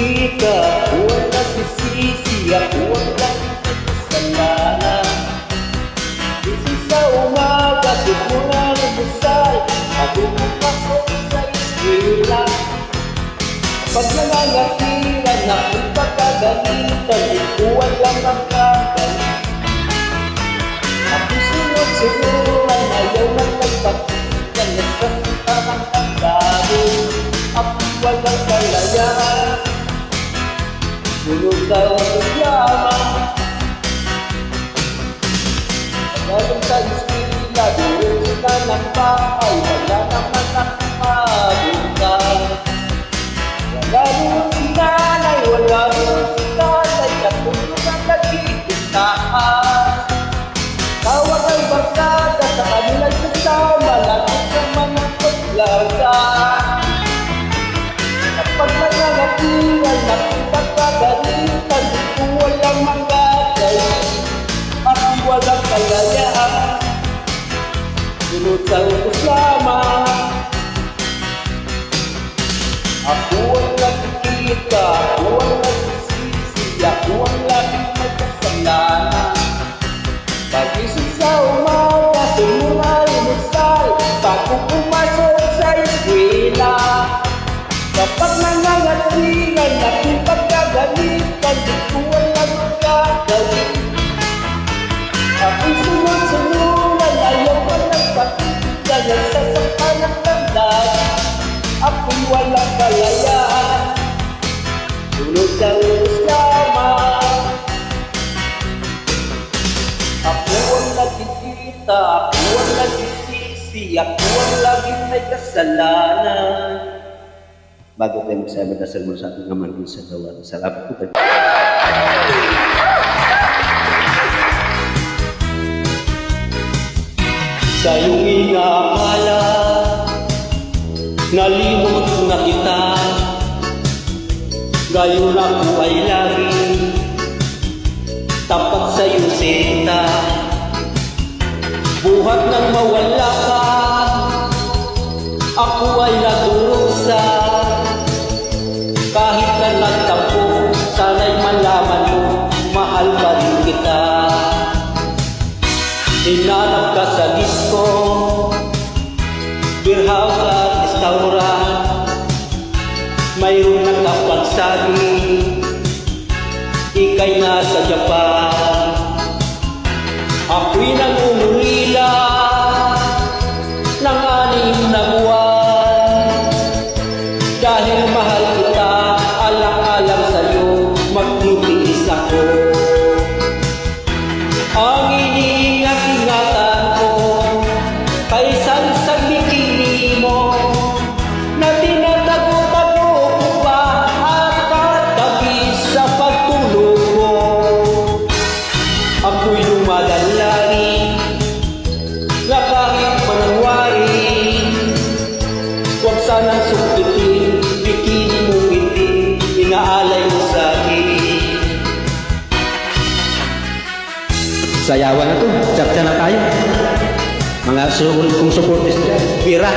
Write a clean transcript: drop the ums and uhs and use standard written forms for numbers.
nakikita, ako ang nasisisi, ako ang kasalanan. Gising sa umaga, sigurang umusal, ako pumapasok sa eskwela. Pag nangangatiran, ako'y pagkagalitan, di ko alam ang kagalit. Ako sunod-sunuran, ayaw nang nagpakita, nasasita ang pagkado. Ako'y walang kalayaan, sunod sa oras lamang. Pagkaroon sa eskwela, doon sila ng bahay, wala naman akong mabutan. Wala rin si nanay, wala rin si tatay, natulog ang nagkikitaan. Tawag ang barkada, sa kanilang sasama, lagos naman ang paglaga. Kapag nangangatiran, nakipagkagalitan, di ko walang manggagawin, at walang kalayaan. Sunod sa utos lamang, ako ang nakikita, ako ang nagsisisi, ako ang laging may kasalanan. Pagising sa umaga, sumunod umusal, bago pumasok sa eskwela. Kapag nangangatiran, aking pagkagalitan, di ko alam ang gagawin. Aking sunod-sunuran, ayaw ka nagpakita, nasasaktan ang tandaan. Ako'y walang kalayaan, sunod sa utos lamang. Ako ang nakikita, ako ang nagsisisi, ako ang laging may kasalanan. Bago tayo magsabi, dasal mo sa ating Ama sa gawa. Salamat po tayo. Sa iyong inaakala, nalimot na kita, gayon ako ay laging tapat sa'yo sinta. Buhat nang mawala ka, ako ay naturusa. Kahit na nagtampo, sana'y malaman mo, mahal pa rin kita. Hinanap ka sa disco, beer house at restaurant, mayroon na kapansagi, ika'y nasa Japan. Ako'y nangungulila ng 6 na buwan, dahil mahal kita, alang-alang sa'yo, magtitiis ako. Ang iniingat-ingatan ko, kaysan sa bikini mo, na tinatago-tago ko pa at katabi sa pagtulog mo. Ako'y lumadalari, na kahit manangwari, huwag sanang sukitin, bikini mo bitin, inaalay mo sa'kin. Sayawan na to, chat na tayo. Mga kung supporters dyan, pira.